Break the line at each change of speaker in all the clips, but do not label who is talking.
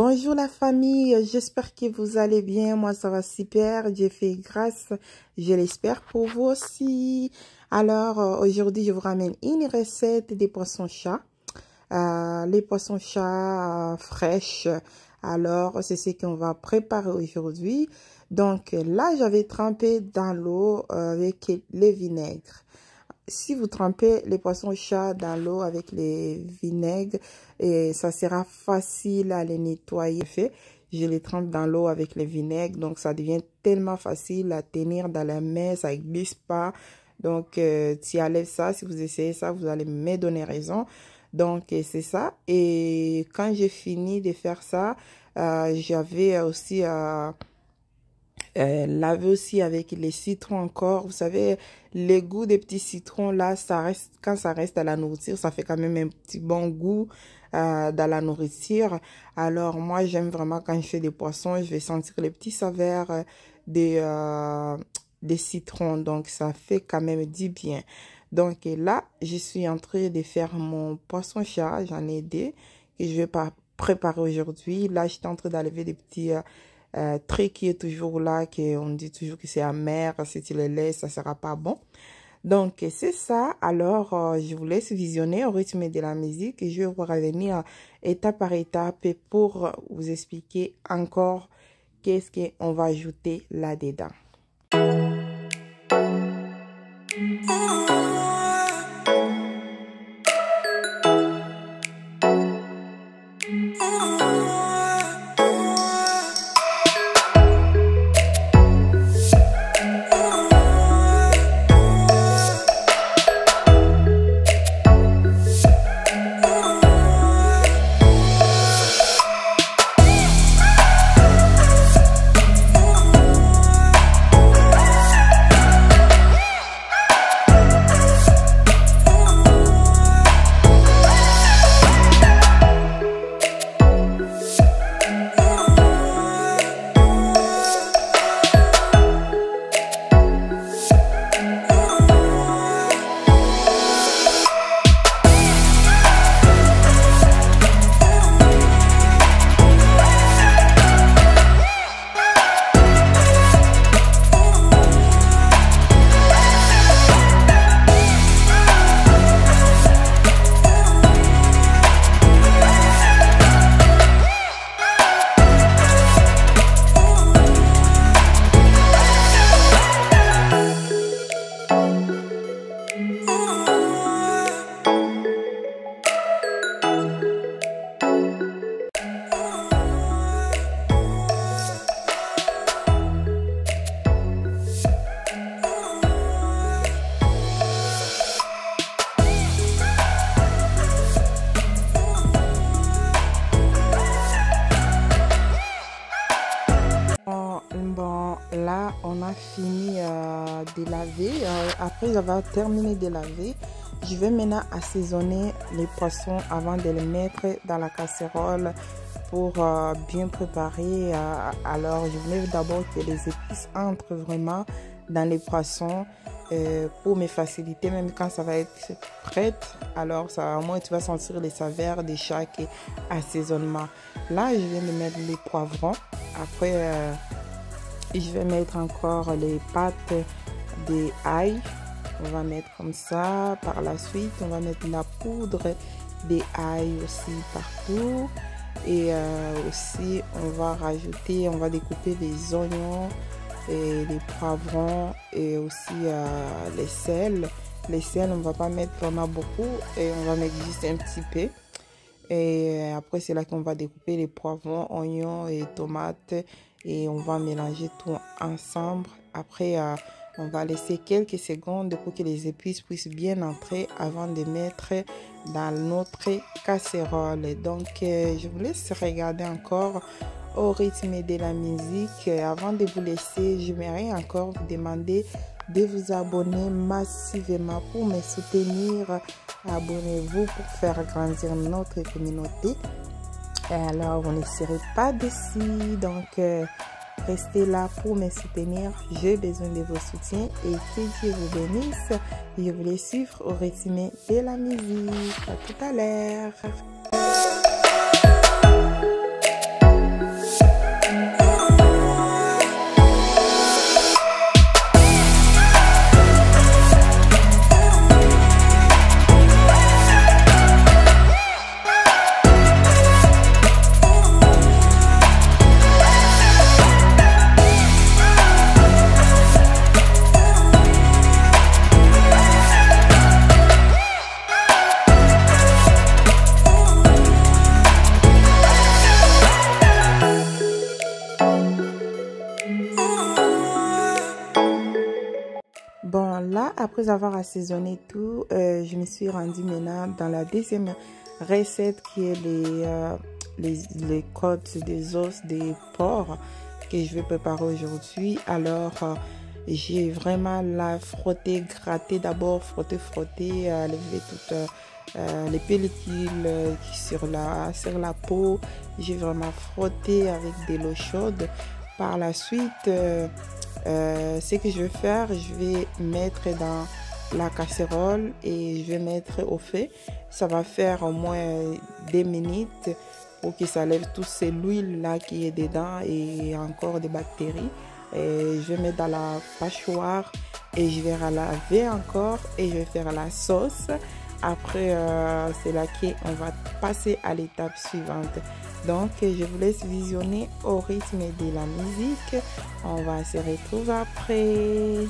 Bonjour la famille, j'espère que vous allez bien. Moi ça va super, Dieu fait grâce, je l'espère pour vous aussi. Alors aujourd'hui je vous ramène une recette des poissons-chats. Les poissons-chats fraîches. Alors c'est ce qu'on va préparer aujourd'hui. Donc là j'avais trempé dans l'eau avec le vinaigre. Si vous trempez les poissons-chats dans l'eau avec les vinaigres, et ça sera facile à les nettoyer. Je les trempe dans l'eau avec les vinaigres, donc ça devient tellement facile à tenir dans la main, ça ne glisse pas. Donc, si à l'aise ça, si vous essayez ça, vous allez me donner raison. Donc, c'est ça. Et quand j'ai fini de faire ça, j'avais aussi... laver aussi avec les citrons encore. Vous savez, les goûts des petits citrons là, ça reste, quand ça reste à la nourriture, ça fait quand même un petit bon goût dans la nourriture. Alors moi j'aime vraiment quand je fais des poissons, je vais sentir les petits saveurs des citrons, donc ça fait quand même du bien. Donc là je suis en train de faire mon poisson chat, j'en ai deux que je vais pas préparer aujourd'hui. Là je suis en train d'enlever des petits truc qui est toujours là, on dit toujours que c'est amer, si tu le laisses, ça sera pas bon. Donc, c'est ça. Alors, je vous laisse visionner au rythme de la musique et je vais vous revenir étape par étape pour vous expliquer encore qu'est-ce qu'on va ajouter là-dedans. Là, on a fini de laver. Après avoir terminé de laver, je vais maintenant assaisonner les poissons avant de les mettre dans la casserole pour bien préparer. Alors, je voulais d'abord que les épices entrent vraiment dans les poissons pour me faciliter, même quand ça va être prête. Alors, ça, au moins, tu vas sentir les saveurs de chaque assaisonnement. Là, je viens de mettre les poivrons. Après... je vais mettre encore les pâtes d'ail. On va mettre comme ça. Par la suite, on va mettre la poudre d'ail aussi partout. Et aussi, on va rajouter, on va découper les oignons et les poivrons et aussi les sels. Les sels, on ne va pas mettre vraiment beaucoup et on va mettre juste un petit peu. Et après, c'est là qu'on va découper les poivrons, oignons et tomates. Et on va mélanger tout ensemble. Après, on va laisser quelques secondes pour que les épices puissent bien entrer avant de mettre dans notre casserole. Donc, je vous laisse regarder encore au rythme de la musique. Avant de vous laisser, j'aimerais encore vous demander de vous abonner massivement pour me soutenir. Abonnez-vous pour faire grandir notre communauté. Alors, vous ne serez pas déçus. Donc, restez là pour me soutenir. J'ai besoin de vos soutiens et que Dieu vous bénisse. Je vous laisse suivre au rythme de la musique. À tout à l'heure. Bon, là, après avoir assaisonné tout, je me suis rendue maintenant dans la deuxième recette qui est les côtes des os des porcs que je vais préparer aujourd'hui. Alors, j'ai vraiment la frotté, gratté d'abord, frotté, lever toutes les pellicules sur la peau. J'ai vraiment frotté avec de l'eau chaude. Par la suite, ce que je vais faire, je vais mettre dans la casserole et je vais mettre au feu. Ça va faire au moins 2 minutes pour que ça lève toute l'huile là qui est dedans et encore des bactéries. Et je vais mettre dans la passoire et je vais laver encore et je vais faire la sauce. Après, c'est là qu'on va passer à l'étape suivante. Donc, je vous laisse visionner au rythme de la musique. On va se retrouver après.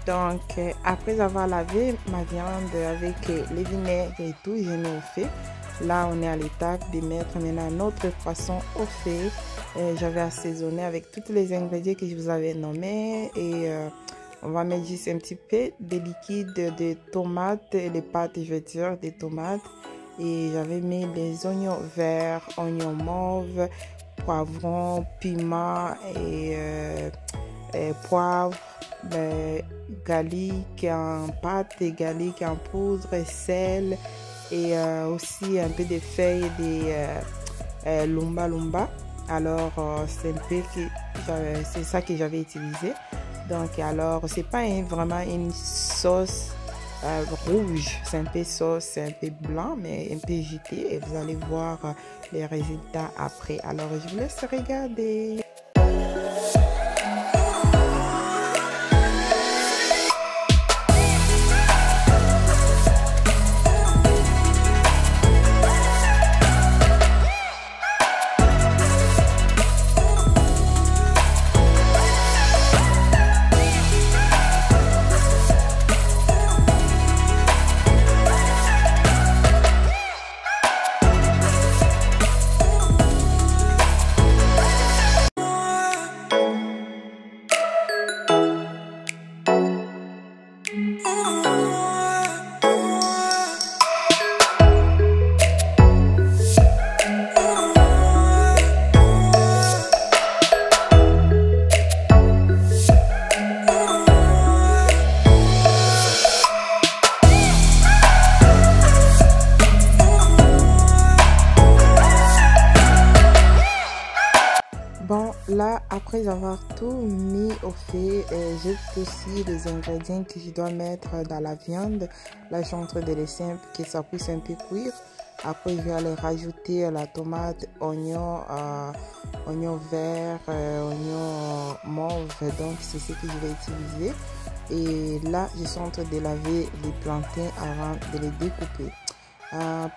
Donc, après avoir lavé ma viande avec les vinaigres et tout, j'ai mis au feu. Là, on est à l'étape de mettre maintenant notre poisson au feu. J'avais assaisonné avec tous les ingrédients que je vous avais nommés. Et on va mettre juste un petit peu de liquide de tomates, les pâtes, je veux dire, des tomates. Et j'avais mis les oignons verts, oignons mauves, poivrons, piment et poivre, garlic en pâte et garlic en poudre, sel et aussi un peu de feuilles de lumba lumba. Alors c'est ça que j'avais utilisé. Donc alors c'est pas vraiment une sauce rouge, c'est un peu sauce, c'est un peu blanc mais un peu jutée et vous allez voir les résultats après. Alors je vous laisse regarder. Bon, là, après avoir tout mis au feu, j'ai aussi les ingrédients que je dois mettre dans la viande. Là, je suis en train de laisser que ça puisse un peu cuire. Après, je vais aller rajouter la tomate, oignon vert, oignon mauve. Donc, c'est ce que je vais utiliser. Et là, je suis en train de laver les plantains avant de les découper.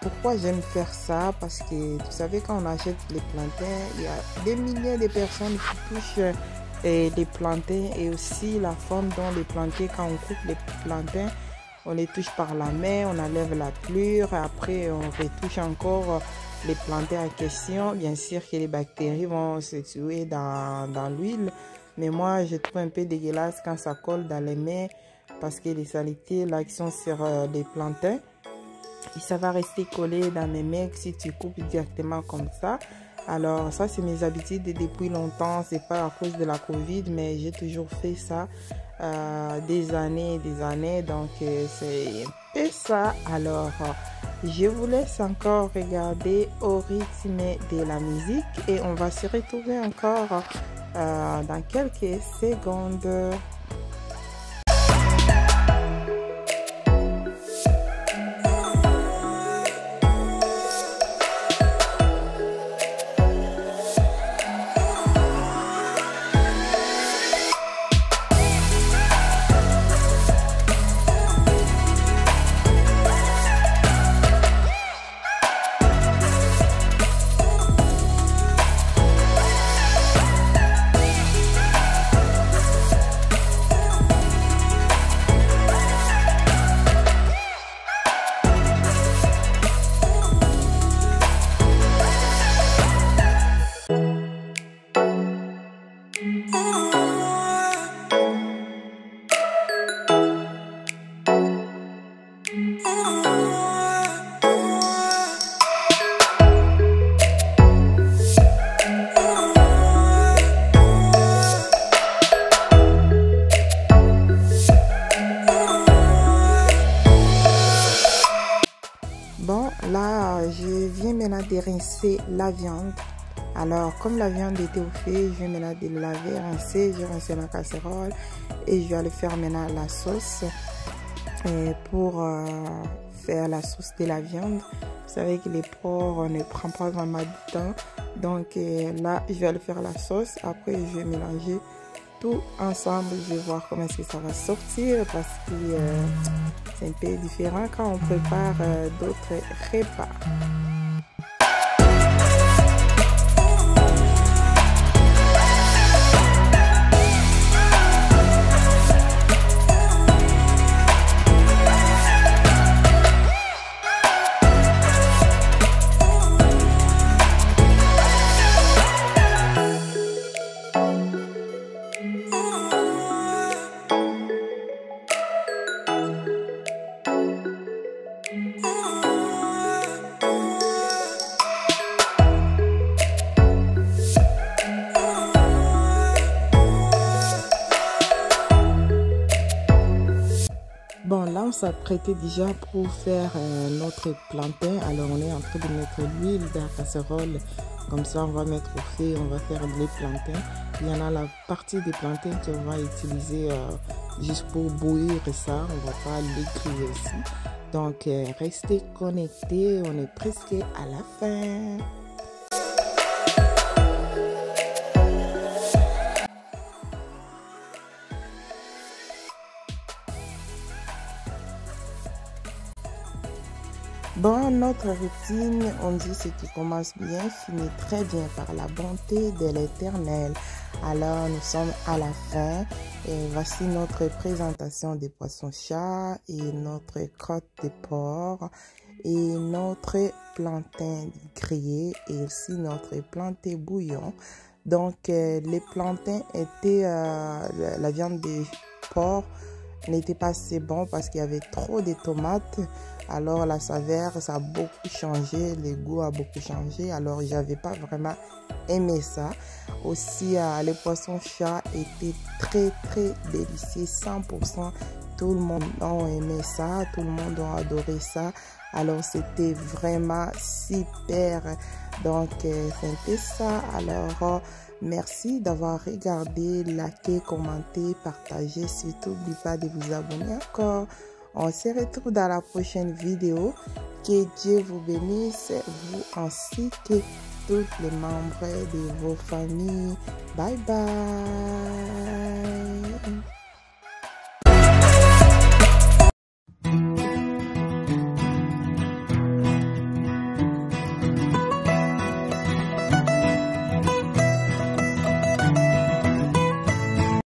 Pourquoi j'aime faire ça? Parce que vous savez, quand on achète les plantains, il y a des milliers de personnes qui touchent les plantains et aussi la forme dont les plantains, quand on coupe les plantains, on les touche par la main, on enlève la pelure, après on retouche encore les plantains en question. Bien sûr que les bactéries vont se tuer dans l'huile. Mais moi, je trouve un peu dégueulasse quand ça colle dans les mains parce que les saletés là qui sont sur les plantains, et ça va rester collé dans mes mains si tu coupes directement comme ça. Alors ça, c'est mes habitudes depuis longtemps. C'est pas à cause de la Covid, mais j'ai toujours fait ça des années et des années. Donc c'est un peu ça. Alors je vous laisse encore regarder au rythme de la musique et on va se retrouver encore dans quelques secondes. Bon, là, je viens maintenant de rincer la viande. Alors, comme la viande était au fait, je viens maintenant de laver, rincer. J'ai rincé ma casserole et je vais aller faire maintenant la sauce pour faire la sauce de la viande. Vous savez que les porcs ne prend pas vraiment du temps. Donc là, je vais aller faire la sauce. Après, je vais mélanger tout ensemble. Je vais voir comment est-ce que ça va sortir parce que c'est un peu différent quand on prépare d'autres repas. Bon, là, on s'apprêtait déjà pour faire notre plantain. Alors, on est en train de mettre l'huile dans la casserole. Comme ça, on va mettre au feu, on va faire les plantains. Il y en a la partie des plantains qu'on va utiliser juste pour bouillir ça. On va pas les griller aussi. Donc, restez connectés. On est presque à la fin. Bon, notre routine, on dit ce qui commence bien, finit très bien par la bonté de l'Éternel. Alors, nous sommes à la fin et voici notre présentation des poissons-chats et notre côte de porc et notre plantain grillé et aussi notre plantain bouillon. Donc, les plantains étaient, la viande de porc n'était pas assez bon parce qu'il y avait trop de tomates. Alors la saveur, ça a beaucoup changé, le goût a beaucoup changé. Alors j'avais pas vraiment aimé ça. Aussi les poissons chats étaient très délicieux, 100%. Tout le monde a aimé ça, tout le monde a adoré ça. Alors c'était vraiment super. Donc c'était ça. Alors merci d'avoir regardé, liké, commenté, partagé. Surtout n'oubliez pas de vous abonner encore. On se retrouve dans la prochaine vidéo. Que Dieu vous bénisse, vous ainsi que tous les membres de vos familles. Bye bye.